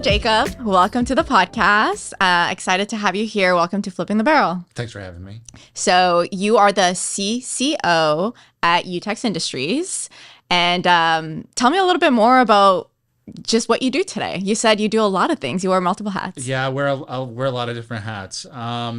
Jacob. Welcome to the podcast. Excited to have you here. Welcome to Flipping the Barrel. Thanks for having me. So you are the CCO at UTEX Industries. And tell me a little bit more about just what you do today. You said you do a lot of things. You wear multiple hats. Yeah, I'll wear a lot of different hats.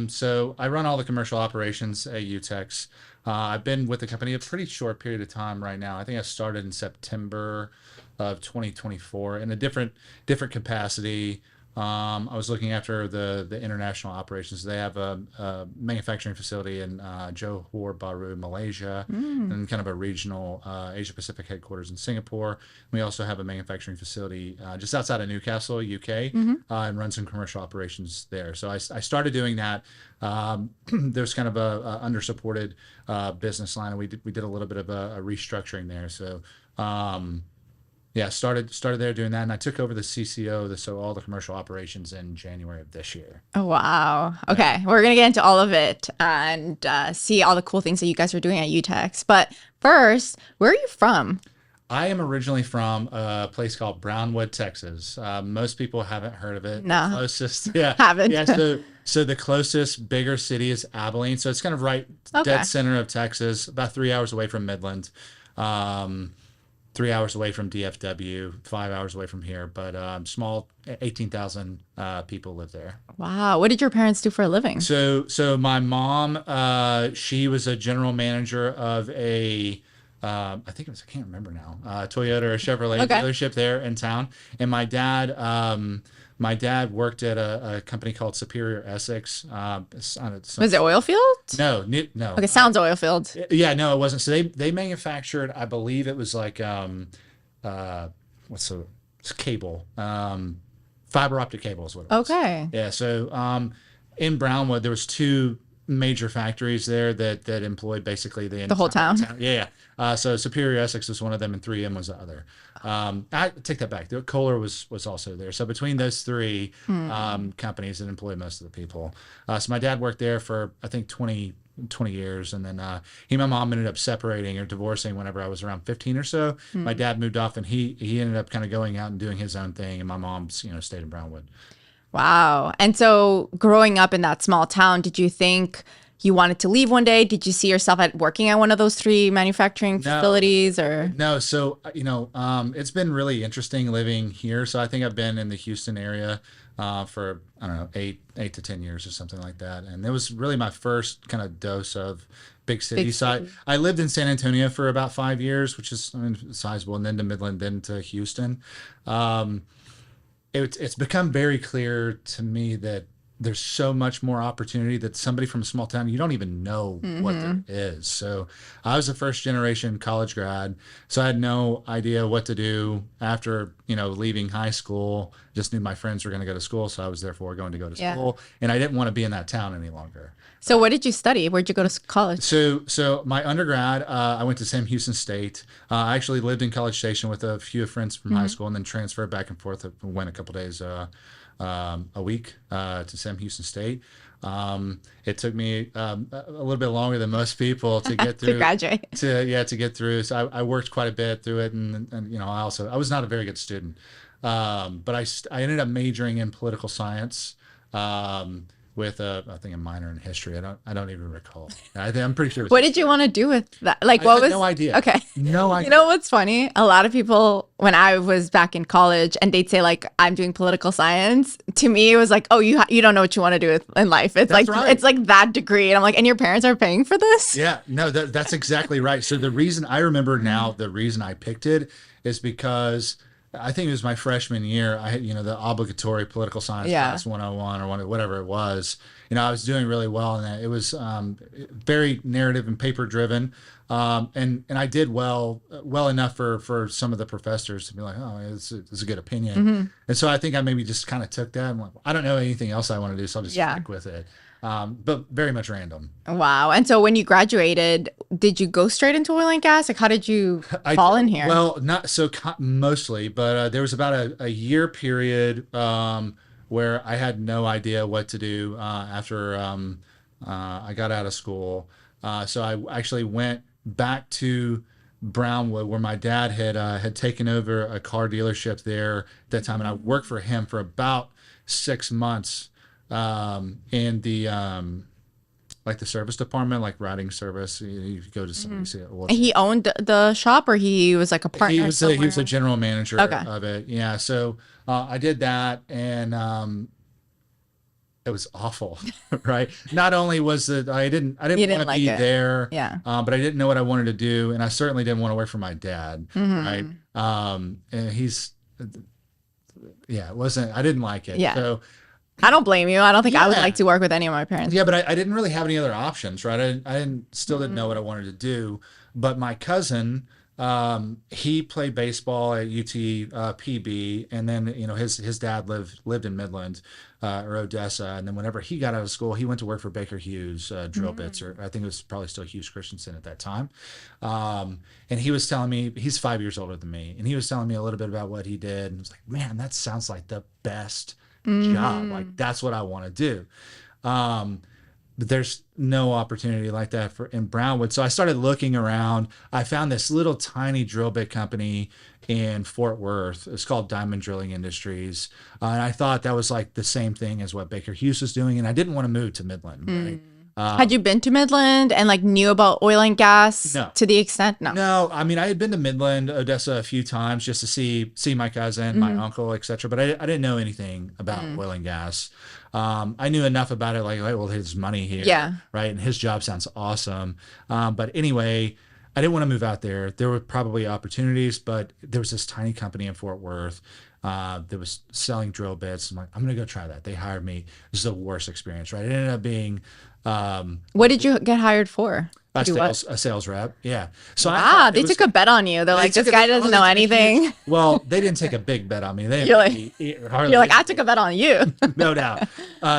So I run all the commercial operations at UTEX. I've been with the company a pretty short period of time right now. I think I started in September of 2024 in a different capacity. I was looking after the international operations. They have a manufacturing facility in Johor Bahru, Malaysia, and kind of a regional Asia Pacific headquarters in Singapore. We also have a manufacturing facility just outside of Newcastle, UK, and run some commercial operations there. So I started doing that. There's kind of a undersupported business line, and we did a little bit of a restructuring there. So. Yeah, started there doing that, and I took over the CCO, so all the commercial operations in January of this year. Oh, wow. Okay, we're going to get into all of it and see all the cool things that you guys are doing at UTEX. But first, where are you from? I am originally from a place called Brownwood, Texas. Most people haven't heard of it. No. The closest, yeah. Haven't. Yeah, so the closest bigger city is Abilene, so it's kind of right dead center of Texas, about 3 hours away from Midland. 3 hours away from DFW, 5 hours away from here, but small, 18,000 people live there. Wow. What did your parents do for a living? So my mom, she was a general manager of a, I think it was, I can't remember now, Toyota or Chevrolet dealership there in town. And my dad worked at a company called Superior Essex. Was it oil field? No. Okay, sounds oil field. Yeah, no, it wasn't. So they manufactured, I believe it was like it's cable, fiber optic cable is what it was. Okay. Yeah. So in Brownwood, there was two major factories there that employed basically the whole town. Yeah. So Superior Essex was one of them, and 3M was the other. I take that back. Kohler was also there. So between those three companies that employ most of the people. So my dad worked there for, I think, 20 years. And then he and my mom ended up separating or divorcing whenever I was around 15 or so. My dad moved off, and he ended up kind of going out and doing his own thing. And my mom, stayed in Brownwood. Wow. And so growing up in that small town, did you think you wanted to leave one day? Did you see yourself working at one of those three manufacturing facilities or? No. So, it's been really interesting living here. So I think I've been in the Houston area for, I don't know, eight to 10 years or something like that. And it was really my first kind of dose of big city. So I lived in San Antonio for about 5 years, which is sizable, and then to Midland, then to Houston. It's become very clear to me that there's so much more opportunity that somebody from a small town, you don't even know what there is. So I was a first generation college grad, so I had no idea what to do after, leaving high school. Just knew my friends were going to go to school, so I was therefore going to go to school, and I didn't want to be in that town any longer. So what did you study? Where'd you go to college? So my undergrad, I went to Sam Houston State. I actually lived in College Station with a few friends from high school, and then transferred back and forth. Went a couple days a week to Sam Houston State. It took me a little bit longer than most people to get through. To graduate. To get through. So I worked quite a bit through it, and I was not a very good student, but I ended up majoring in political science. With I think a minor in history. I don't even recall. I'm pretty sure. What did you want to do with that? Like, I had no idea. Okay. No idea. You know what's funny? A lot of people, when I was back in college, and they'd say like, I'm doing political science. To me, it was like, oh, you don't know what you want to do in life. It's It's like that degree, and I'm like, and your parents are paying for this? Yeah. No, that's exactly right. So the reason I remember now, the reason I picked it is because I think it was my freshman year. I had, the obligatory political science class 101 or whatever it was. I was doing really well in that. It was very narrative and paper driven. And I did well enough for some of the professors to be like, oh, it's a good opinion. And so I think I maybe just kind of took that and like, I don't know anything else I want to do, so I'll just stick with it. But very much random. Wow. And so when you graduated, did you go straight into oil and gas? Like, how did you fall in here? Well, not so mostly, but there was about a year period where I had no idea what to do after I got out of school. So I actually went back to Brownwood, where my dad had taken over a car dealership there at that time, and I worked for him for about 6 months in the like the service department, like routing service. You go to somebody's oil And he change. owned the shop, or he was like a He partner was he was a somewhere? general manager Okay. of it. Yeah, so I did that, and it was awful, right? Not only was it I You didn't want didn't to like be it. there, Yeah. but I didn't know what I wanted to do, and I certainly didn't want to work for my dad, right? Hmm. And he's yeah, it wasn't. I didn't like it. Yeah. So I don't blame you. I don't think I would like yeah, to work with any of my parents. yeah, but I didn't really have any other options, right? I didn't still didn't know what I wanted to do. But my cousin, he played baseball at UT PB, and then his dad lived in Midland or Odessa, and then whenever he got out of school, he went to work for Baker Hughes drill bits, or I think it was probably still Hughes Christensen at that time. And he was telling me he's 5 years older than me, and he was telling me a little bit about what he did, and I was like, man, that sounds like the best job. Hmm. Like that's what I want to do. But there's no opportunity like that for in Brownwood. So I started looking around. I found this little tiny drill bit company in Fort Worth. It's called Diamond Drilling Industries. And I thought that was like the same thing as what Baker Hughes was doing. And I didn't want to move to Midland, right? Had you been to Midland and like knew about oil and gas No. to the extent? No. No, I mean I had been to Midland, Odessa a few times just to see my cousin, my uncle, etc. But I didn't know anything about oil and gas. I knew enough about it, like well, there's money here, Yeah. right? And his job sounds awesome. But anyway, I didn't want to move out there. There were probably opportunities, but there was this tiny company in Fort Worth that was selling drill bits. I'm like, I'm gonna go try that. They hired me. This is the worst experience, right? It ended up being What did you get hired for? a To do what? sales rep. Yeah. So I Ah, thought it they was. took a bet on you. They're They like, took this a, guy oh, doesn't they know took a huge, anything. well, they didn't take a big bet on me. They You're didn't pay hardly You're like, I took anything. a bet on you. No doubt.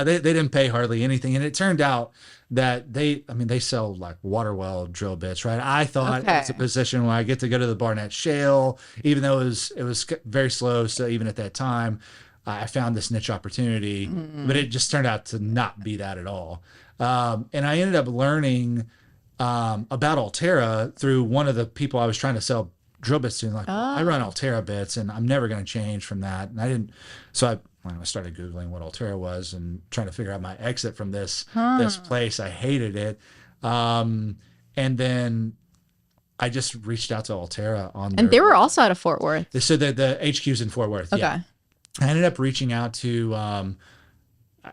They didn't pay hardly anything. And it turned out that they sell like water well drill bits, right? I thought it was a Okay. position where I get to go to the Barnett Shale, even though it was very slow. So even at that time, I found this niche opportunity, but it just turned out to not be that at all. And I ended up learning about Altera through one of the people I was trying to sell drill bits to. Like, I run Oh. Altera bits, and I'm never going to change from that. And I didn't, so I started googling what Altera was and trying to figure out my exit from this Huh. place. I hated it, and then I just reached out to Altera on And their they were website. also out of Fort Worth. So the HQ's in Fort Worth. Yeah, Okay. I ended up reaching out to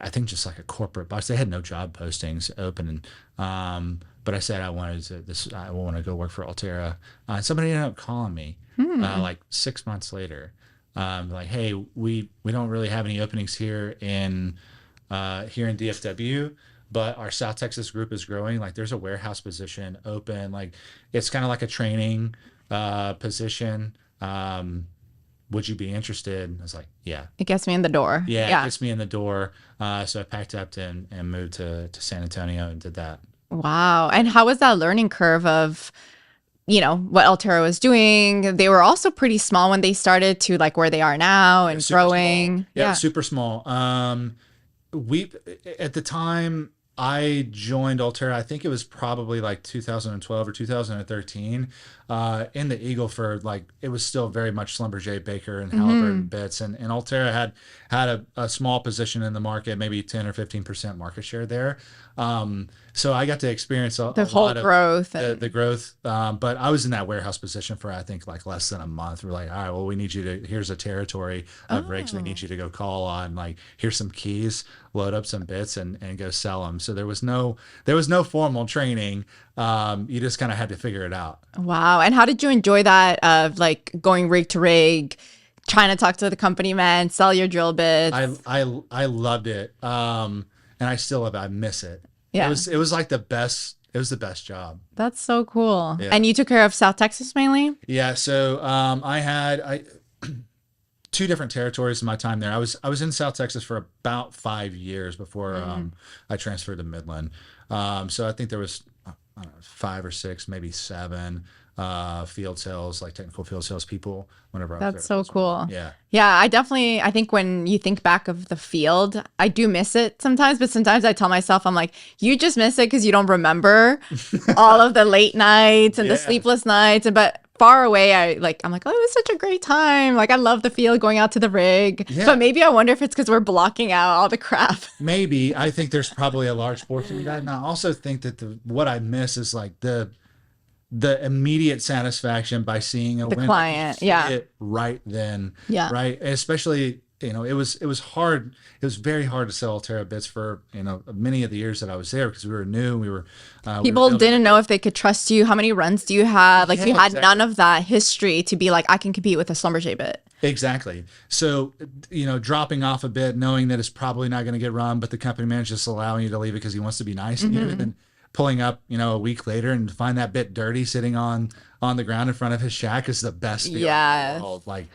I think just like a corporate box. They had no job postings open, but I said I wanted to this. I want to go work for Altera. Somebody ended up calling me like 6 months later, like, hey, we don't really have any openings here in DFW, but our South Texas group is growing. Like, there's a warehouse position open. Like, it's kind of like a training position. Would you be interested? I was like, yeah. It gets me in the door. Yeah, it Yeah. gets me in the door. So I packed up and moved to San Antonio and did that. Wow. And how was that learning curve of, what Altera was doing? They were also pretty small when they started to like where they are now It was and super small. growing. Yeah, it Yeah. was super small. We at the time I joined Altera, I think it was probably like 2012 or 2013. In the Eagleford, like it was still very much Schlumberger, Baker, and Halliburton bits, and Altera had a small position in the market, maybe 10 or 15% market share there. So I got to experience The a whole lot of growth the and growth. But I was in that warehouse position for I think like less than a month. We're like, all right, well, we need you to. Here's a territory of rigs we oh. need you to go call on. Like, here's some keys, load up some bits, and go sell them. So there was no formal training. You just kind of had to figure it out. Wow. And how did you enjoy that of like going rig to rig, trying to talk to the company man, sell your drill bits? I loved it. And I still love it. I miss it. Yeah. It was like the best. It was the best job. That's so cool. Yeah. And you took care of South Texas mainly? Yeah. So I had two different territories in my time there. I was in South Texas for about 5 years before I transferred to Midland. So I think there was I don't know, 5 or 6, maybe 7. field sales, like technical field sales people whenever I was there. That's so cool. Yeah. Yeah, I think when you think back of the field, I do miss it sometimes, but sometimes I tell myself, I'm like, you just miss it because you don't remember all of the late nights and the sleepless nights. But far away, I'm like, oh, it was such a great time. Like, I love the field, going out to the rig. Yeah. But maybe I wonder if it's because we're blocking out all the crap. Maybe. I think there's probably a large portion of that. And I also think that what I miss is like the immediate satisfaction by seeing a win, client, it right then, right. Especially, it was hard. It was very hard to sell terabits for many of the years that I was there because we were new. People didn't know if they could trust you. How many runs do you have? Like you had none of that history to be like, I can compete with a Schlumberger bit. Exactly. So, dropping off a bit, knowing that it's probably not going to get run, but the company manager just allowing you to leave it because he wants to be nice to you, and then pulling up, a week later and find that bit dirty sitting on the ground in front of his shack is the best feeling in the world. Like,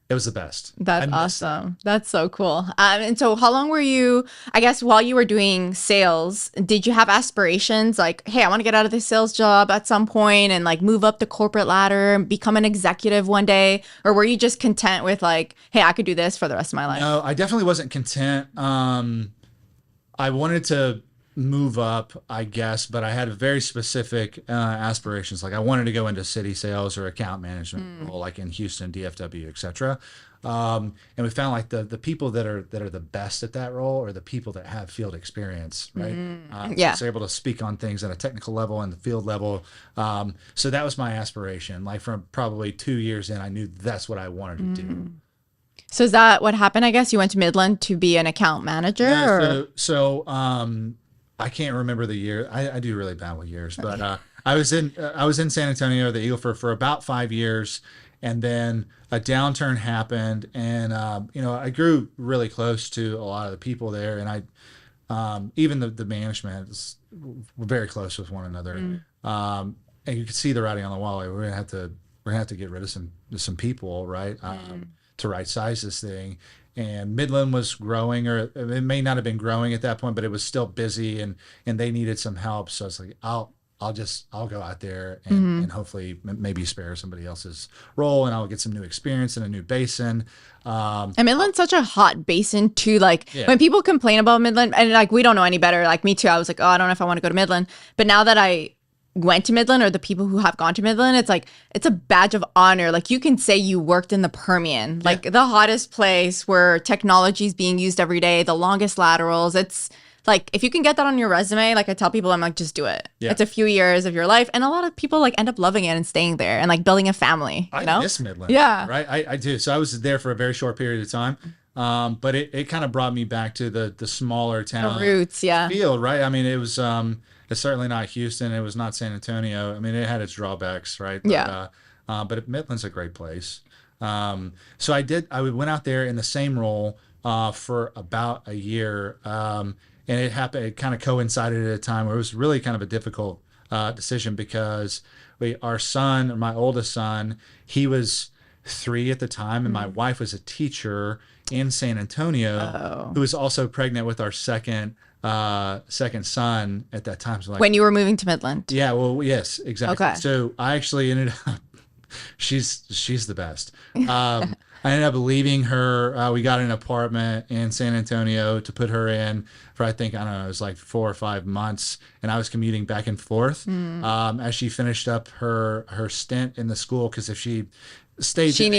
it was the best. That's awesome. That's so cool. And so how long were you, I guess, while you were doing sales, did you have aspirations like, hey, I want to get out of this sales job at some point and like move up the corporate ladder and become an executive one day? Or were you just content with like, hey, I could do this for the rest of my life? No, I definitely wasn't content. I wanted to move up, I guess, but I had very specific aspirations. Like I wanted to go into city sales or account management, like in Houston, DFW, etc. And we found like the people that are the best at that role are the people that have field experience, right? So able to speak on things at a technical level and the field level. So that was my aspiration. Like from probably 2 years in, I knew that's what I wanted to do. So is that what happened? I guess you went to Midland to be an account manager? Yeah, so I can't remember the year. I do really bad with years, but I was in San Antonio, the Eagle for about 5 years, and then a downturn happened, and I grew really close to a lot of the people there, and even the management were very close with one another, and you could see the writing on the wall. Like, we're gonna have to get rid of some people, right, to right size this thing. And Midland was growing, or it may not have been growing at that point, but it was still busy, and they needed some help. So it's like, I'll go out there and hopefully maybe spare somebody else's role, and I'll get some new experience in a new basin. And Midland's such a hot basin too. Like when people complain about Midland, and like we don't know any better. Like me too, I was like, oh, I don't know if I want to go to Midland. But now that I went to Midland, or the people who have gone to Midland, it's like it's a badge of honor. Like you can say you worked in the Permian, like the hottest place where technology is being used every day, the longest laterals. It's like if you can get that on your resume, like I tell people, I'm like, just do it. It's a few years of your life, and a lot of people like end up loving it and staying there and like building a family. I miss Midland. Right. I do. So I was there for a very short period of time. But it kind of brought me back to the smaller town, the roots, field, right? I mean, it was it's certainly not Houston. It was not San Antonio. I mean, it had its drawbacks, right? But, but Midland's a great place. So I went out there in the same role for about a year, and it happened. It kind of coincided at a time where it was really kind of a difficult decision because our son, my oldest son, he was 3 at the time, and my wife was a teacher in San Antonio who was also pregnant with our second son at that time. So like, when you were moving to Midland? Yeah, well, yes, exactly. Okay. So I actually ended up, she's the best. I ended up leaving her. We got an apartment in San Antonio to put her in for, I think, I don't know, it was like 4 or 5 months. And I was commuting back and forth as she finished up her stint in the school. Because if she stayed, she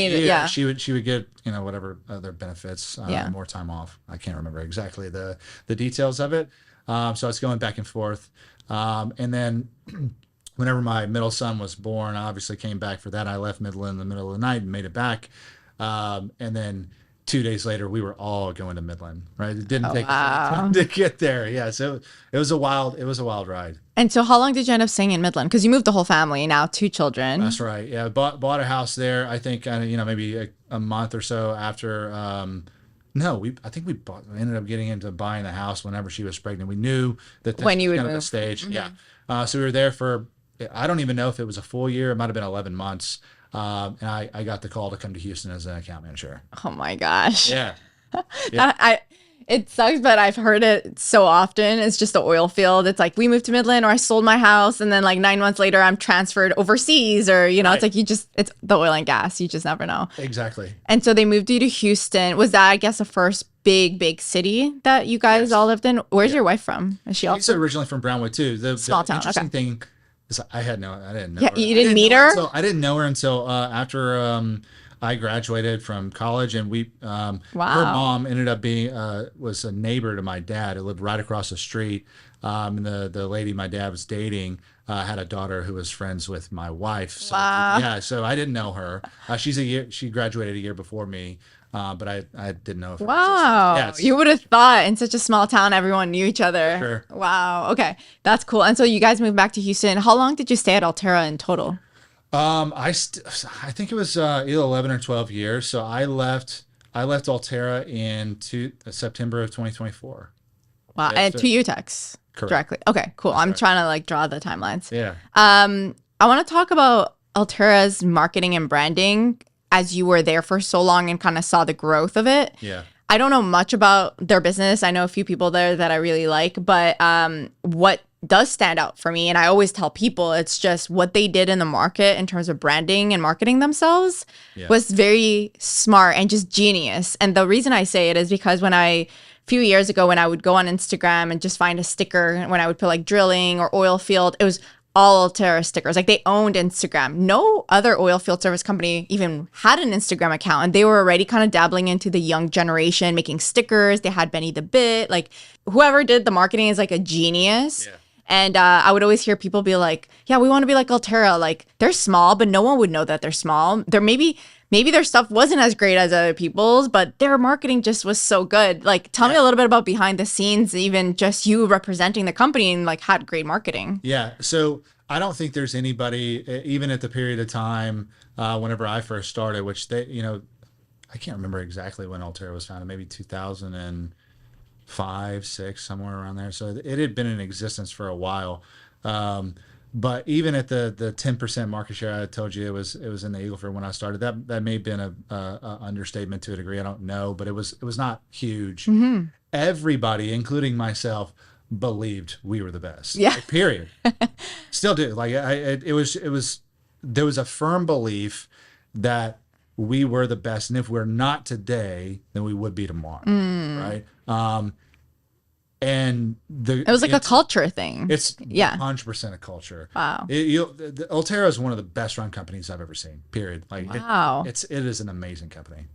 would get, whatever other benefits, more time off. I can't remember exactly the details of it. So I was going back and forth. And then whenever my middle son was born, I obviously came back for that. I left Midland in the middle of the night and made it back. And then 2 days later, we were all going to Midland, right? It didn't take time to get there. Yeah. So it was a wild ride. And so how long did you end up staying in Midland? Because you moved the whole family, now 2 children. That's right. Yeah. Bought a house there. I think, maybe a month or so after, I think we ended up getting into buying the house whenever she was pregnant. We knew that this when you was would kind move. of the stage. Yeah. So we were there for, I don't even know if it was a full year. It might've been 11 months. And I got the call to come to Houston as an account manager. Oh my gosh. Yeah. It sucks, but I've heard it so often. It's just the oil field. It's like we moved to Midland, or I sold my house, and then like 9 months later, I'm transferred overseas, or it's like it's the oil and gas. You just never know. Exactly. And so they moved you to Houston. Was that, I guess, the first big city that you guys all lived in? Where's your wife from? Is she also She's originally from Brownwood too. Small town? Interesting thing is I didn't know Yeah, her. you didn't meet her? So I didn't know her until after I graduated from college, and her mom ended up being was a neighbor to my dad who lived right across the street. And the lady my dad was dating had a daughter who was friends with my wife. So, so I didn't know her. She graduated a year before me, but I didn't know. Wow, you would have thought in such a small town everyone knew each other. Sure. Wow. Okay, that's cool. And so you guys moved back to Houston. How long did you stay at Altera in total? I think it was either 11 or 12 years. So I left Altera in September of 2024. Wow, and to UTEX directly. Okay, cool. I'm trying to like draw the timelines. Yeah. I want to talk about Altera's marketing and branding as you were there for so long and kind of saw the growth of it. Yeah. I don't know much about their business. I know a few people there that I really like, but what does stand out for me, and I always tell people, it's just what they did in the market in terms of branding and marketing themselves was very smart and just genius. And the reason I say it is because a few years ago, when I would go on Instagram and just find a sticker, when I would put like drilling or oil field, it was all Altera stickers. Like they owned Instagram. No other oil field service company even had an Instagram account, and they were already kind of dabbling into the young generation, making stickers. They had Benny the Bit. Like whoever did the marketing is like a genius. Yeah. And I would always hear people be like, yeah, we want to be like Altera. Like they're small, but no one would know that they're small. Maybe their stuff wasn't as great as other people's, but their marketing just was so good. Like tell me a little bit about behind the scenes, even just you representing the company and like had great marketing. Yeah. So I don't think there's anybody, even at the period of time whenever I first started, which I can't remember exactly when Altera was founded, maybe 2005, 2006, somewhere around there. So it had been in existence for a while. But even at the 10% market share I told you it was in the Eagle Ford when I started, that may have been a understatement to a degree. I don't know, but it was not huge. Mm-hmm. Everybody, including myself, believed we were the best. Yeah. Like, period. Still do. Like there was a firm belief that we were the best, and if we're not today, then we would be tomorrow. Right. And it was like a culture thing. It's 100% a culture. Wow. Altera is one of the best run companies I've ever seen. Period. Like wow. It is an amazing company.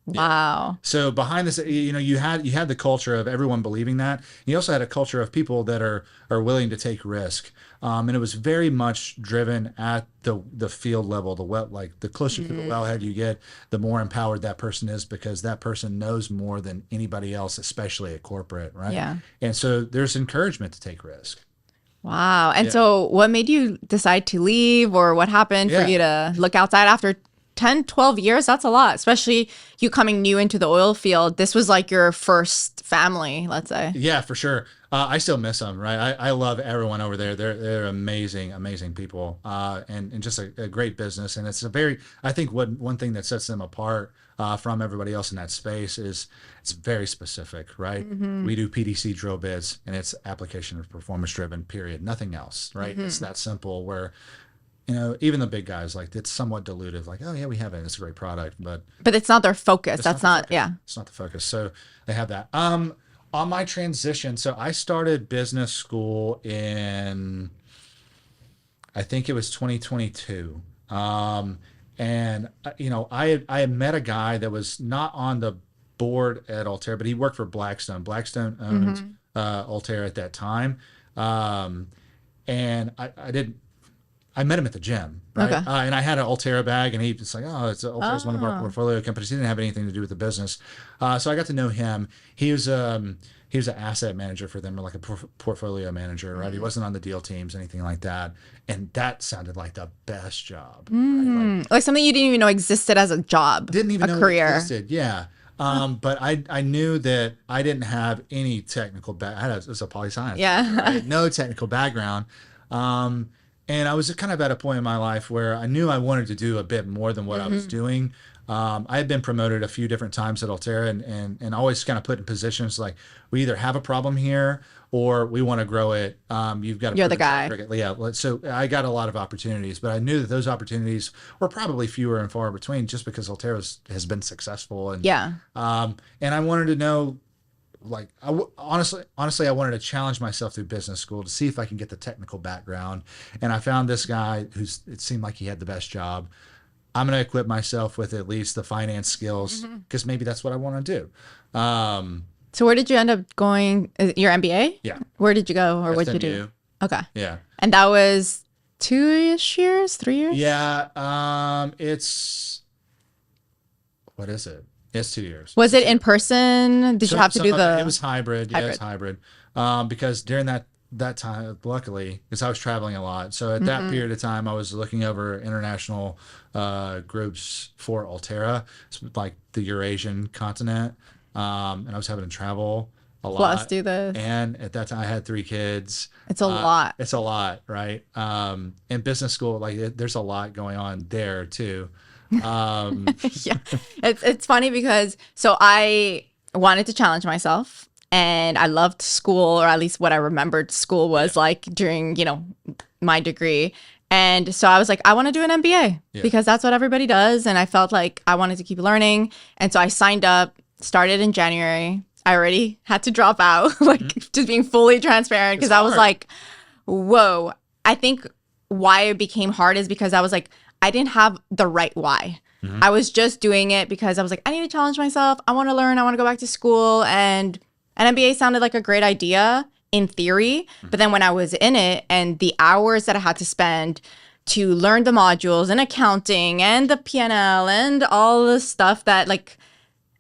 Wow. Yeah. So behind this, you had the culture of everyone believing that. You also had a culture of people that are willing to take risk. And it was very much driven at the field level, the closer to the wellhead you get, the more empowered that person is, because that person knows more than anybody else, especially at corporate, right? Yeah. And so there's encouragement to take risk. Wow. And so what made you decide to leave, or what happened for you to look outside after 10, 12 years? That's a lot, especially you coming new into the oil field. This was like your first family, let's say. Yeah, for sure. I still miss them, right? I love everyone over there. They're amazing, amazing people, and just a great business. And it's I think one thing that sets them apart from everybody else in that space is it's very specific, right? Mm-hmm. We do PDC drill bits, and it's application of performance driven, period. Nothing else, right? Mm-hmm. It's that simple where, even the big guys, like, it's somewhat dilutive. Like, oh yeah, we have it. It's a great product, but it's not their focus. That's not. It's not the focus. So they have that. On my transition, so I started business school in, I think it was 2022. And I had met a guy that was not on the board at Altera, but he worked for Blackstone. Blackstone owned Altera at that time. And I met him at the gym, right? Okay. And I had an Altera bag, and he was like, "Oh, Altera's one of our portfolio companies." He didn't have anything to do with the business, so I got to know him. He was an asset manager for them, or like a portfolio manager, right? He wasn't on the deal teams, anything like that, and that sounded like the best job, right? Like something you didn't even know existed as a job, didn't even know career. It existed. Yeah. But I knew that I didn't have any technical background. It was a poli-science. Yeah. Right? No technical background. And I was kind of at a point in my life where I knew I wanted to do a bit more than what I was doing. I had been promoted a few different times at Altera, and always kind of put in positions like, we either have a problem here or we want to grow it. You've got to You're the prove a track guy. record. Yeah. So I got a lot of opportunities, but I knew that those opportunities were probably fewer and far between, just because Altera has been successful. Yeah. And I wanted to know, like, honestly, I wanted to challenge myself through business school to see if I can get the technical background. And I found this guy it seemed like he had the best job. I'm going to equip myself with at least the finance skills, because maybe that's what I want to do. So where did you end up going? Your MBA? Yeah. Where did you go, or what did you SMU. do? Okay. Yeah. And that was 2-ish years, 3 years? Yeah. What is it? It's 2 years. Was it in person? Did you have to do It was hybrid. Yeah, it was hybrid. Because during that time, luckily, because I was traveling a lot. So at that period of time, I was looking over international groups for Altera, like the Eurasian continent. And I was having to travel a lot. Plus do this. And at that time, I had 3 kids. It's a lot. It's a lot, right? In business school, there's a lot going on there too. Yeah. It's funny because I wanted to challenge myself, and I loved school, or at least what I remembered school was like during, my degree. And so I was like, I want to do an MBA because that's what everybody does. And I felt like I wanted to keep learning. And so I signed up, started in January. I already had to drop out, just being fully transparent, because I was like, whoa. I think why it became hard is because I was like, I didn't have the right why. I was just doing it because I was like, I need to challenge myself. I want to learn. I want to go back to school. And an MBA sounded like a great idea in theory. But then when I was in it, and the hours that I had to spend to learn the modules and accounting and the P&L and all the stuff that, like,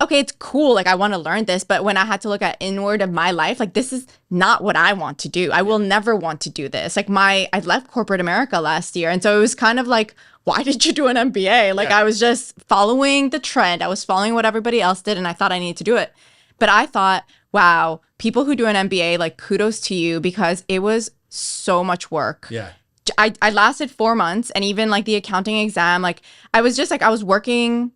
okay, it's cool. Like, I want to learn this. But when I had to look at inward of my life, like, this is not what I want to do. I will never want to do this. Like, I left corporate America last year. And so it was kind of like, why did you do an MBA? Like, I was just following the trend. I was following what everybody else did, and I thought I needed to do it. But I thought, wow, people who do an MBA, like, kudos to you, because it was so much work. Yeah. I lasted 4 months, and even like the accounting exam, like, I was just like, I was working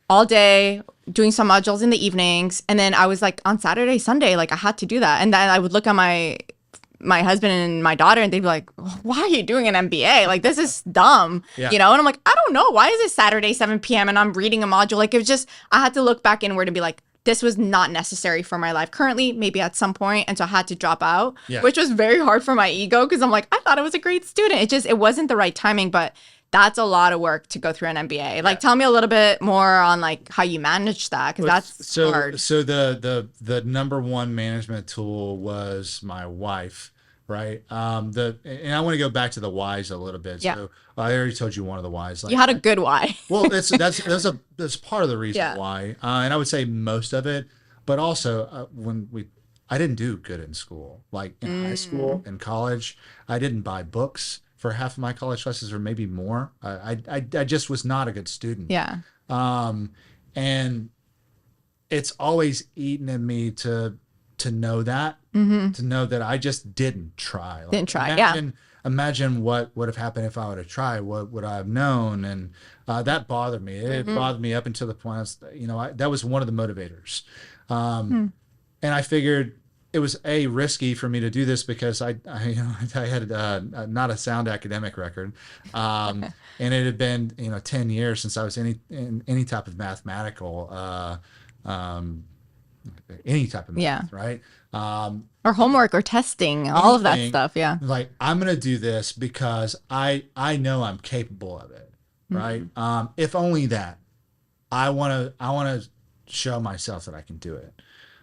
all day, doing some modules in the evenings. And then I was like, on Saturday, Sunday, like, I had to do that. And then I would look at my husband and my daughter, and they'd be like, why are you doing an MBA? Like, this is dumb, And I'm like, I don't know. Why is it Saturday, 7 p.m. and I'm reading a module? Like, it was just, I had to look back inward and be like, this was not necessary for my life currently, maybe at some point. And so I had to drop out, which was very hard for my ego, because I'm like, I thought I was a great student. It wasn't the right timing, but that's a lot of work to go through an MBA. Like, tell me a little bit more on like how you manage that, because that's hard. So the number one management tool was my wife, right? And I want to go back to the whys a little bit. Yeah. So I already told you one of the whys. Like, you had a good why. Well, that's part of the reason why, and I would say most of it. But also I didn't do good in school, like in high school and college. I didn't buy books for half of my college classes, or maybe more. I just was not a good student. Yeah. And it's always eaten in me to know that, to know that I just didn't try. Like, didn't try. Imagine what would have happened if I would have tried. What would I have known? And that bothered me. It bothered me up until the point, that was one of the motivators. And I figured it was risky for me to do this, because I had not a sound academic record, and it had been 10 years since I was in any type of mathematical any type of math, right? Or homework or testing, all of that stuff. Yeah. Like, I'm gonna do this because I know I'm capable of it, right? If only that, I wanna show myself that I can do it.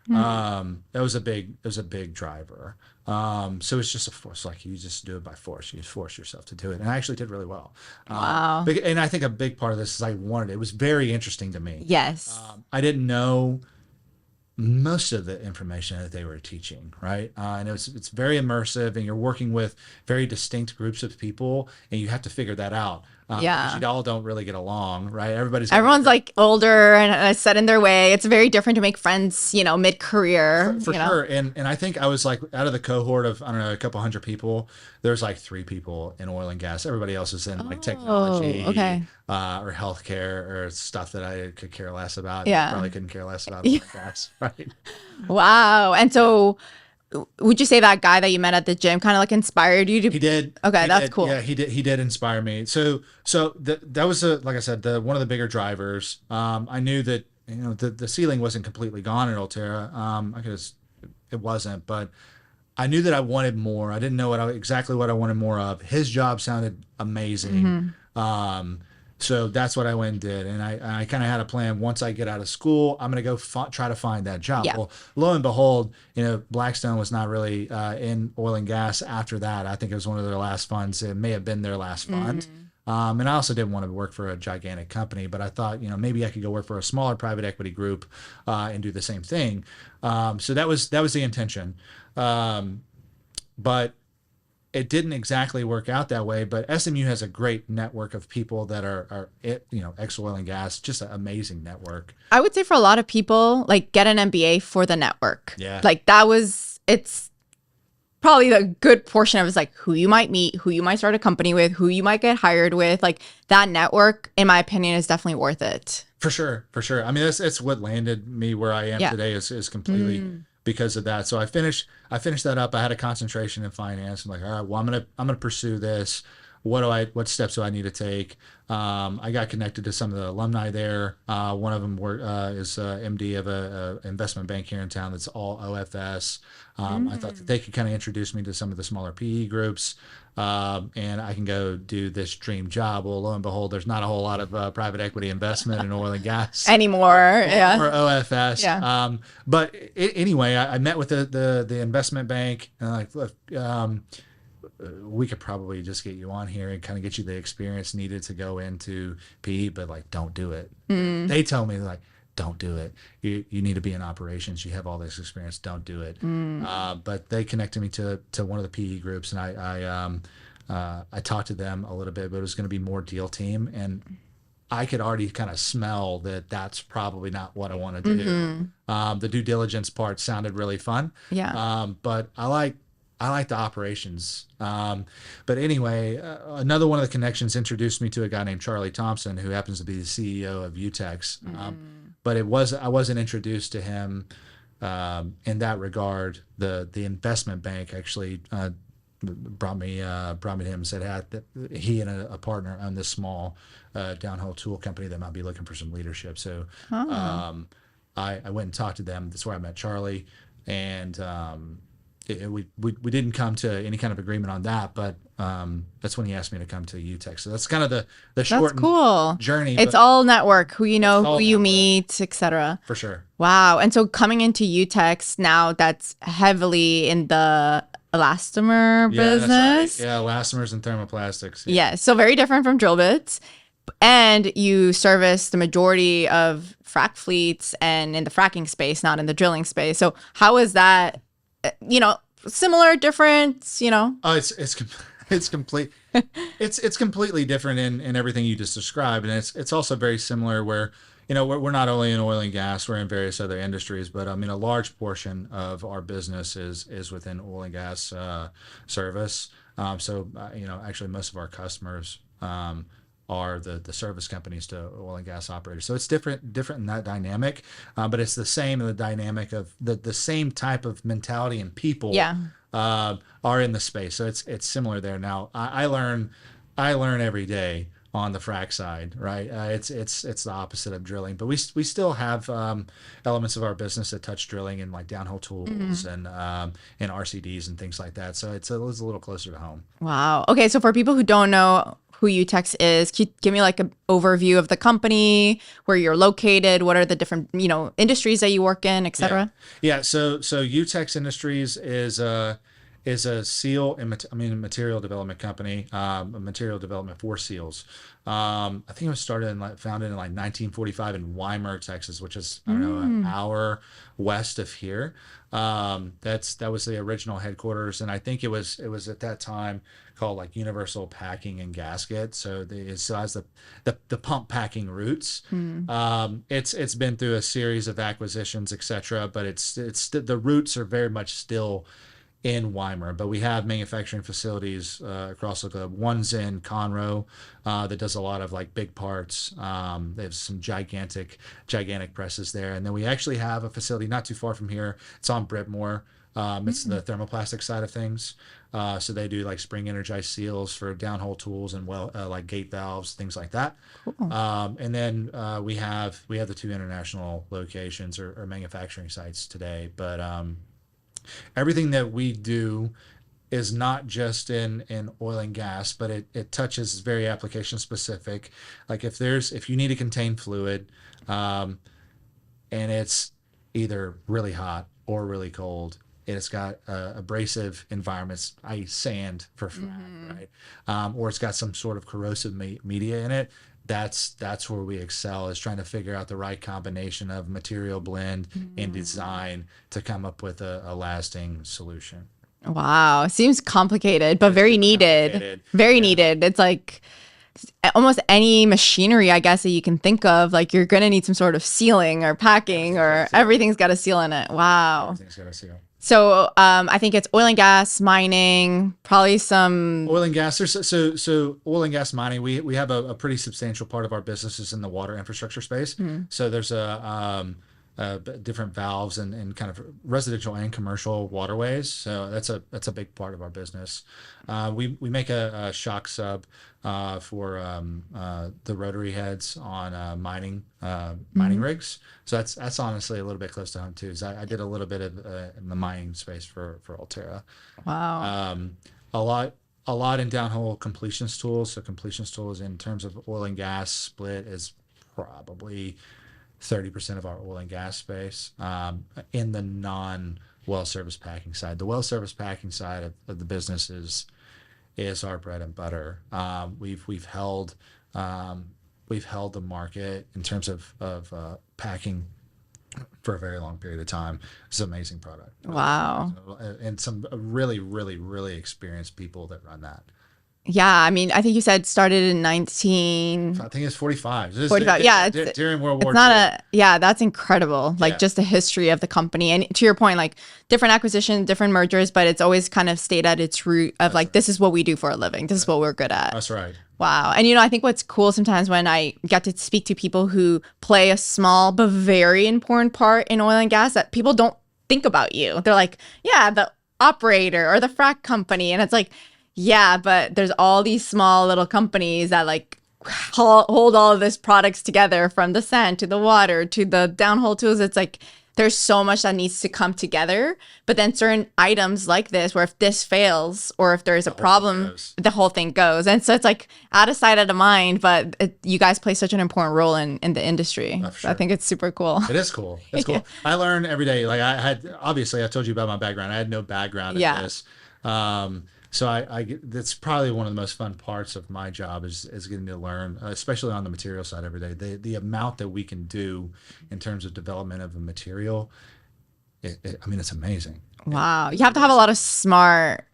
That was a big driver. So it's just a force. Like, you just do it by force. You force yourself to do it. And I actually did really well. Wow. And I think a big part of this is it was very interesting to me. Yes. I didn't know most of the information that they were teaching, right? And it's very immersive, and you're working with very distinct groups of people, and you have to figure that out. Yeah. Because you all don't really get along, right? Everyone's like older and set in their way. It's very different to make friends, mid-career. For sure. And I think I was like out of the cohort of, I don't know, a couple hundred people, there's like 3 people in oil and gas. Everybody else is in like technology, okay. Or healthcare or stuff that I could care less about. Yeah. Probably couldn't care less about oil and gas, right? Wow. And so would you say that guy that you met at the gym kind of like inspired you to? He did. Okay, that's cool. Yeah, he did inspire me. So that was like I said, one of the bigger drivers. I knew that the ceiling wasn't completely gone at Ulterra. It wasn't, but I knew that I wanted more. I didn't know exactly what I wanted more of. His job sounded amazing. So that's what I went and did. And I kind of had a plan. Once I get out of school, I'm going to go try to find that job. Yeah. Well, lo and behold, Blackstone was not really in oil and gas after that. I think it was one of their last funds. It may have been their last fund. And I also didn't want to work for a gigantic company, but I thought, maybe I could go work for a smaller private equity group and do the same thing. So that was the intention. But it didn't exactly work out that way, but SMU has a great network of people that are ex oil and gas, just an amazing network. I would say for a lot of people, like get an MBA for the network. Yeah. Like it's probably a good portion of it's like who you might meet, who you might start a company with, who you might get hired with. Like that network, in my opinion, is definitely worth it. For sure. I mean, it's what landed me where I am today is completely because of that. So I finished that up. I had a concentration in finance. I'm like, all right, well, I'm gonna pursue this. What steps do I need to take? I got connected to some of the alumni there. One of them is MD of a investment bank here in town that's all OFS. I thought that they could kind of introduce me to some of the smaller PE groups, and I can go do this dream job. Well, lo and behold, there's not a whole lot of private equity investment in oil and gas anymore. Or OFS. Yeah. But anyway, I met with the investment bank and like, look, we could probably just get you on here and kind of get you the experience needed to go into PE, but like, don't do it. They told me like, don't do it. You need to be in operations. You have all this experience. Don't do it. But they connected me to one of the PE groups, and I talked to them a little bit, but it was going to be more deal team, and I could already kind of smell that that's probably not what I want to do. The due diligence part sounded really fun. Yeah. But I like the operations. But anyway, another one of the connections introduced me to a guy named Charlie Thompson, who happens to be the CEO of UTEX. But I wasn't introduced to him in that regard. The investment bank actually brought me to him and said that he and a partner own this small downhole tool company that might be looking for some leadership. So I went and talked to them. That's where I met Charlie, and we didn't come to any kind of agreement on that, but that's when he asked me to come to UTEX. So that's kind of the short journey. It's all network, who you know, who you meet, etc. For sure. Wow. And so coming into UTEX now, that's heavily in the elastomer business. That's right. Yeah, elastomers and thermoplastics. Yeah. So very different from drill bits. And you service the majority of frac fleets and in the fracking space, not in the drilling space. So how is that? Similar, different, Oh, it's complete. It's completely different in everything you just described, and it's also very similar where we're not only in oil and gas, we're in various other industries, but I mean a large portion of our business is within oil and gas service. So actually most of our customers are the service companies to oil and gas operators. So it's different in that dynamic, but it's the same in the dynamic of the same type of mentality and people are in the space. So it's similar there. Now I learn every day on the frac side, right? It's the opposite of drilling, but we still have elements of our business that touch drilling and like downhole tools and RCDs and things like that. So it's a little closer to home. Wow. Okay, so for people who don't know who UTEX is, can you give me like an overview of the company, where you're located, what are the different industries that you work in, etc.? Yeah. So UTEX Industries is is a seal and material development company, a material development for seals. I think it was founded in like 1945 in Weimar, Texas, which is, I don't know, an hour west of here. That was the original headquarters, and I think it was at that time called like Universal Packing and Gasket. So it still has the pump packing roots. It's been through a series of acquisitions, etc. But the roots are very much still in Weimar, but we have manufacturing facilities across the globe. One's in Conroe that does a lot of like big parts. They have some gigantic presses there, and then we actually have a facility not too far from here. It's on Britmore. It's the thermoplastic side of things. So they do like spring energized seals for downhole tools and like gate valves, things like that. Cool. And then we have the 2 international locations or manufacturing sites today, but everything that we do is not just in oil and gas, but it touches very application specific. Like if you need to contain fluid, and it's either really hot or really cold, it's got abrasive environments, i.e. sand for frac, right? Or it's got some sort of corrosive media in it. That's where we excel, is trying to figure out the right combination of material blend and design to come up with a lasting solution. Wow. Seems complicated, but very needed. Very needed. It's like almost any machinery, I guess, that you can think of. Like you're going to need some sort of sealing or packing, or everything's got a seal in it. Wow. Everything's got a seal. So I think it's oil and gas, mining, probably some oil and gas. So oil and gas mining, we have a pretty substantial part of our business is in the water infrastructure space. So there's different valves and kind of residential and commercial waterways. So that's a big part of our business. We make a shock sub for the rotary heads on mining rigs. So that's honestly a little bit close to home too. So I did a little bit of in the mining space for Altera. Wow. A lot in downhole completions tools. So completions tools in terms of oil and gas split is probably 30% of our oil and gas space in the non-well service packing side. The well service packing side of the business is our bread and butter. We've held the market in terms of packing for a very long period of time. It's an amazing product. Wow. And some really, really, really experienced people that run that. Yeah, I mean, I think you said started in 19... I think it's 45. 45, yeah. During World War II. Yeah, that's incredible. Like just the history of the company. And to your point, like different acquisitions, different mergers, but it's always kind of stayed at its root of this is what we do for a living. This is what we're good at. That's right. Wow. And, I think what's cool sometimes when I get to speak to people who play a small but very important part in oil and gas, that people don't think about you. They're like, yeah, the operator or the frac company. And it's like, yeah, but there's all these small little companies that like hold all of this products together, from the sand to the water to the downhole tools. It's like there's so much that needs to come together. But then certain items like this, where if this fails or if there's a problem, the whole thing goes. And so it's like out of sight, out of mind. But you guys play such an important role in the industry. Sure. So I think it's super cool. It is cool. It's cool. I learn every day. Like I told you about my background. I had no background in this. So that's probably one of the most fun parts of my job is getting to learn, especially on the material side every day. The amount that we can do in terms of development of a material, it's amazing. Wow. You have to have a lot of smart,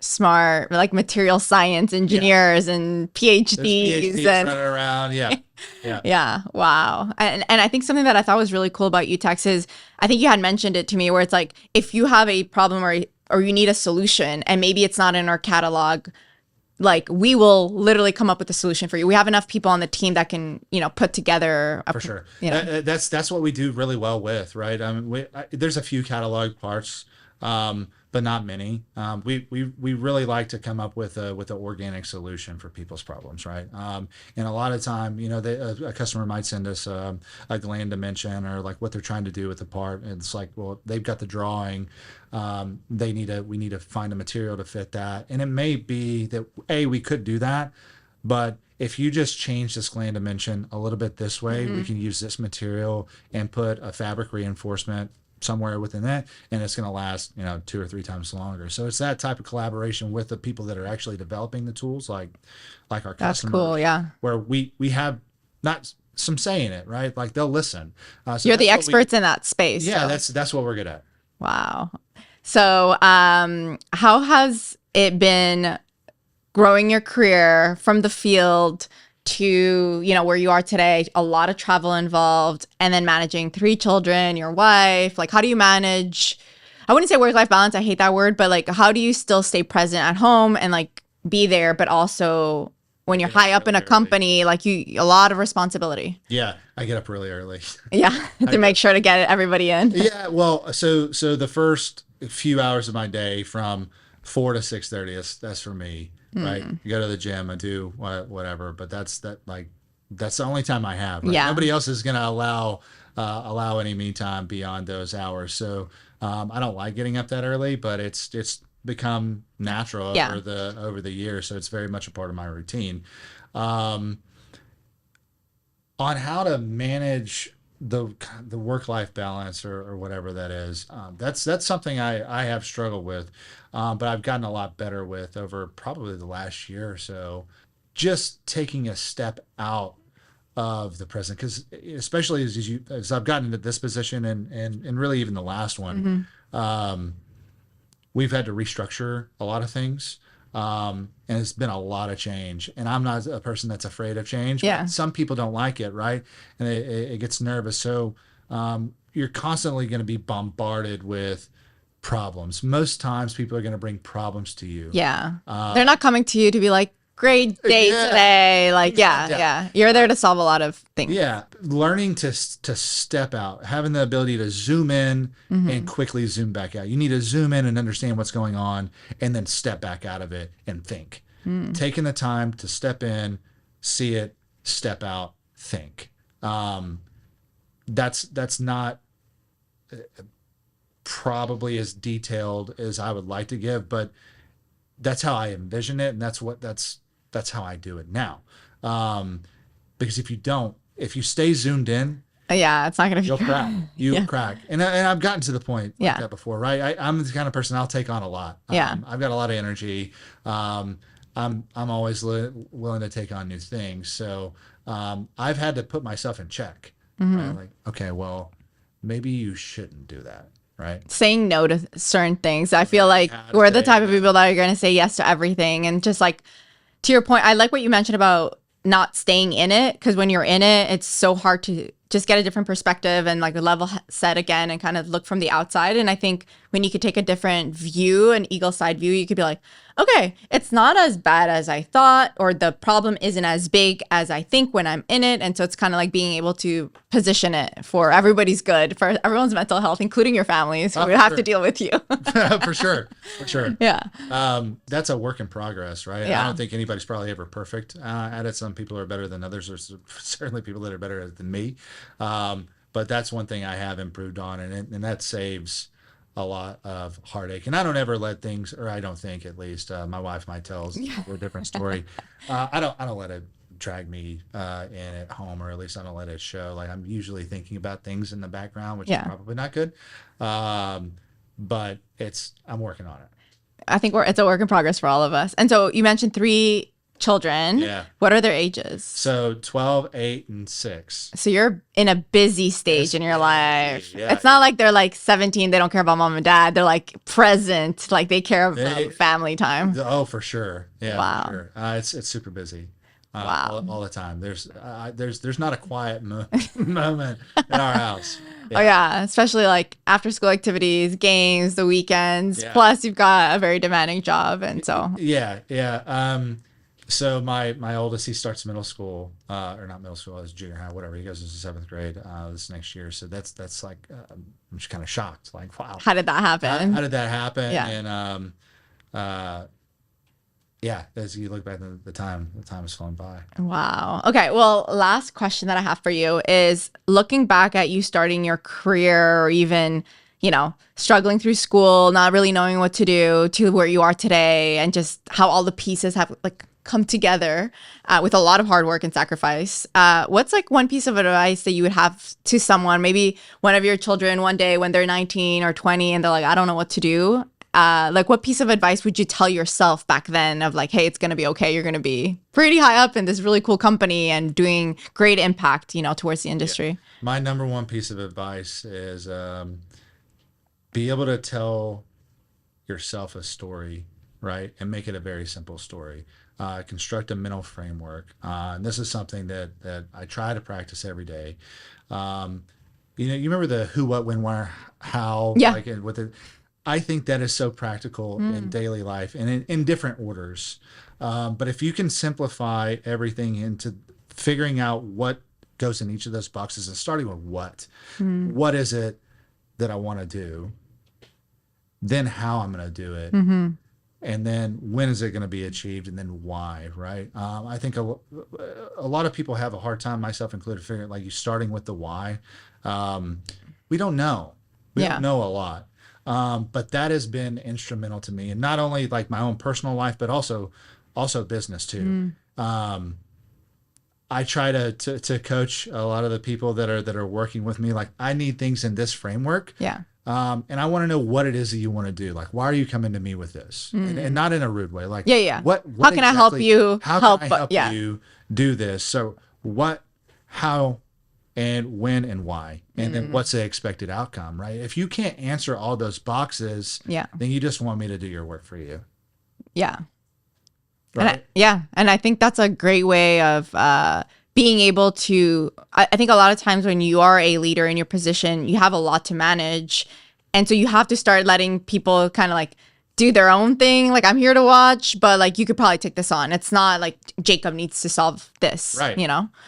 like material science engineers and PhDs and running around. Yeah. Yeah. Wow. And I think something that I thought was really cool about UTEX is, I think you had mentioned it to me, where it's like, if you have a problem or you need a solution and maybe it's not in our catalog, like we will literally come up with a solution for you. We have enough people on the team that can, put together. For sure. That's what we do really well with, right? I mean, there's a few catalog parts, but not many. We really like to come up with an organic solution for people's problems, right? And a lot of time, a customer might send us a gland dimension or like what they're trying to do with the part. And it's like, well, they've got the drawing. We need to find a material to fit that. And it may be that we could do that, but if you just change this gland dimension a little bit this way, we can use this material and put a fabric reinforcement somewhere within that, and it's going to last 2 or 3 times longer. So it's that type of collaboration with the people that are actually developing the tools, like our That's customers. cool. Yeah. Where we have not some say in it, right? Like they'll listen. So You're the experts in that space. Yeah, so. that's what we're good at. Wow. So, how has it been growing your career from the field to, where you are today? A lot of travel involved, and then managing 3 children, your wife. Like, how do you manage, I wouldn't say work-life balance, I hate that word, but like, how do you still stay present at home and like be there, but also when you're high up in a company, like a lot of responsibility. Yeah, I get up really early. Yeah, to make sure to get everybody in. Yeah, well, so the first few hours of my day from 4 to 6:30, that's for me, right? You go to the gym and do whatever, but that's the only time I have. Right? Yeah. Nobody else is going to allow any me time beyond those hours. So I don't like getting up that early, but it's become natural over the years, so it's very much a part of my routine. On how to manage the work-life balance or whatever that is, that's something I have struggled with, but I've gotten a lot better with over probably the last year or so. Just taking a step out of the present, because especially as I've gotten into this position and really even the last one. We've had to restructure a lot of things, and it's been a lot of change. And I'm not a person that's afraid of change. Yeah. But some people don't like it, right? And it gets nervous. So you're constantly going to be bombarded with problems. Most times people are going to bring problems to you. Yeah. They're not coming to you to be like, great day today. Like, yeah. You're there to solve a lot of things. Yeah. Learning to step out, having the ability to zoom in and quickly zoom back out. You need to zoom in and understand what's going on and then step back out of it and think. Taking the time to step in, see it, step out, think. That's not probably as detailed as I would like to give, but that's how I envision it. And that's how I do it now. Because if you stay zoomed in, it's not going to be. You'll crack. You'll crack. And I've gotten to the point like that before, right? I'm the kind of person I'll take on a lot. I've got a lot of energy. I'm always willing to take on new things. So I've had to put myself in check. Right? Like, okay, well, maybe you shouldn't do that. Right. Saying no to certain things. I feel like we're the type of people that are going to say yes to everything. And just like, to your point, I like what you mentioned about not staying in it, because when you're in it, it's so hard to just get a different perspective and like a level set again and kind of look from the outside. And I think when you could take a different view, an eagle side view, you could be like, okay, it's not as bad as I thought, or the problem isn't as big as I think when I'm in it. And so it's kind of like being able to position it for everybody's good, for everyone's mental health, including your families who would have to deal with you. For sure. Yeah. That's a work in progress, right? Yeah. I don't think anybody's probably ever perfect at it. Some people are better than others. There's certainly people that are better at it than me. But that's one thing I have improved on, and that saves a lot of heartache. And I don't ever let things, or I don't think at least, my wife might tell us a different story. I don't let it drag me in at home, or at least I don't let it show. Like, I'm usually thinking about things in the background, which is probably not good. But I'm working on it. I think it's a work in progress for all of us. And so you mentioned 3 children. Yeah. What are their ages? So 12, 8, and 6. So you're in a busy stage in your life. Yeah, it's not like they're like 17, they don't care about mom and dad. They're like present, like they care about family time. Oh, for sure. Yeah. Wow. For sure. It's super busy. Wow. All the time. There's not a quiet moment in our house. Yeah. Oh yeah, especially like after school activities, games, the weekends. Yeah. Plus you've got a very demanding job, and so. Yeah. So my oldest, he starts middle school, or not middle school, it's junior high, whatever. He goes into 7th grade this next year. So that's like, I'm just kind of shocked. Like, wow. How did that happen? How did that happen? Yeah. And as you look back at the time has flown by. Wow. Okay. Well, last question that I have for you is, looking back at you starting your career, or even, struggling through school, not really knowing what to do, to where you are today, and just how all the pieces have like come together with a lot of hard work and sacrifice. What's like one piece of advice that you would have to someone, maybe one of your children one day when they're 19 or 20 and they're like, I don't know what to do? Like what piece of advice would you tell yourself back then of like, hey, it's going to be okay. You're going to be pretty high up in this really cool company and doing great impact, towards the industry. Yeah. My number one piece of advice is be able to tell yourself a story, right? And make it a very simple story. Construct a mental framework. And this is something that I try to practice every day. You remember the who, what, when, where, how, yeah. like with it. I think that is so practical in daily life and in different orders. But if you can simplify everything into figuring out what goes in each of those boxes and starting with what is it that I want to do, then how I'm going to do it, and then when is it going to be achieved, and then why, right? I think a lot of people have a hard time, myself included, figuring like you starting with the why. We don't know. We don't know a lot. But that has been instrumental to me, and not only like my own personal life, but also business too. I try to coach a lot of the people that are working with me. Like, I need things in this framework. Yeah. And I want to know what it is that you want to do. Like, why are you coming to me with this? And not in a rude way. Like, what how can I help you? How can I help you do this? So what, how, and when and why, and then what's the expected outcome, right? If you can't answer all those boxes, then you just want me to do your work for you. Yeah. Right? And I think that's a great way of being able to, I think a lot of times when you are a leader in your position, you have a lot to manage. And so you have to start letting people kind of like do their own thing. Like, I'm here to watch, but like, you could probably take this on. It's not like Jacob needs to solve this, right?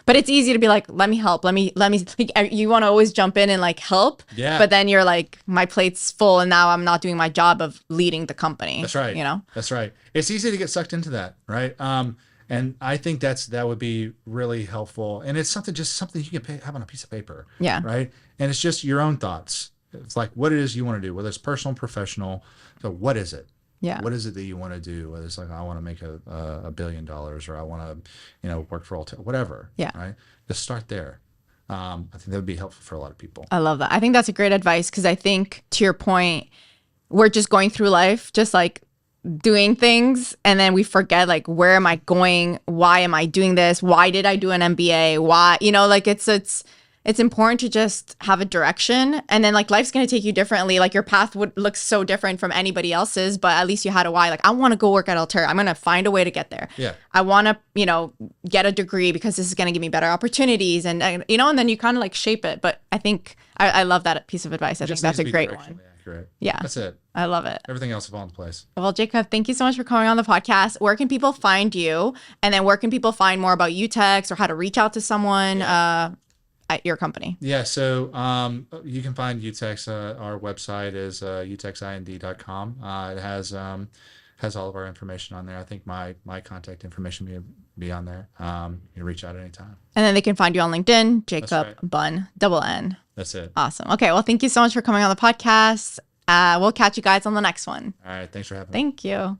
But it's easy to be like, let me help. Let me, like, you want to always jump in and like help. Yeah. But then you're like, my plate's full and now I'm not doing my job of leading the company. That's right. That's right. It's easy to get sucked into that. Right. And I think that would be really helpful. And it's something you can have on a piece of paper. Yeah. Right. And it's just your own thoughts. It's like what it is you want to do, whether it's personal, professional. So what is it? Yeah. What is it that you want to do? Whether it's like, I want to make a $1 billion, or I want to, work for whatever. Yeah. Right. Just start there. I think that would be helpful for a lot of people. I love that. I think that's a great advice, because I think, to your point, we're just going through life, just like doing things, and then we forget, like, where am I going? Why am I doing this? Why did I do an MBA? Why, like it's important to just have a direction, and then like life's going to take you differently. Like, your path would look so different from anybody else's, but at least you had a why. Like, I want to go work at Altair. I'm going to find a way to get there. Yeah. I want to, get a degree because this is going to give me better opportunities, and and then you kind of like shape it. But I think I love that piece of advice. I think that's a great one. Accurate. Yeah. That's it. I love it. Everything else will fall into place. Well, Jacob, thank you so much for coming on the podcast. Where can people find you? And then where can people find more about UTEX, or how to reach out to someone at your company? Yeah, so you can find UTEX. Our website is utexind.com. It has all of our information on there. I think my contact information will be on there. You can reach out anytime. And then they can find you on LinkedIn, Jacob Bunn, N. That's it. Awesome. Okay, well, thank you so much for coming on the podcast. We'll catch you guys on the next one. All right, thanks for having me. Thank you.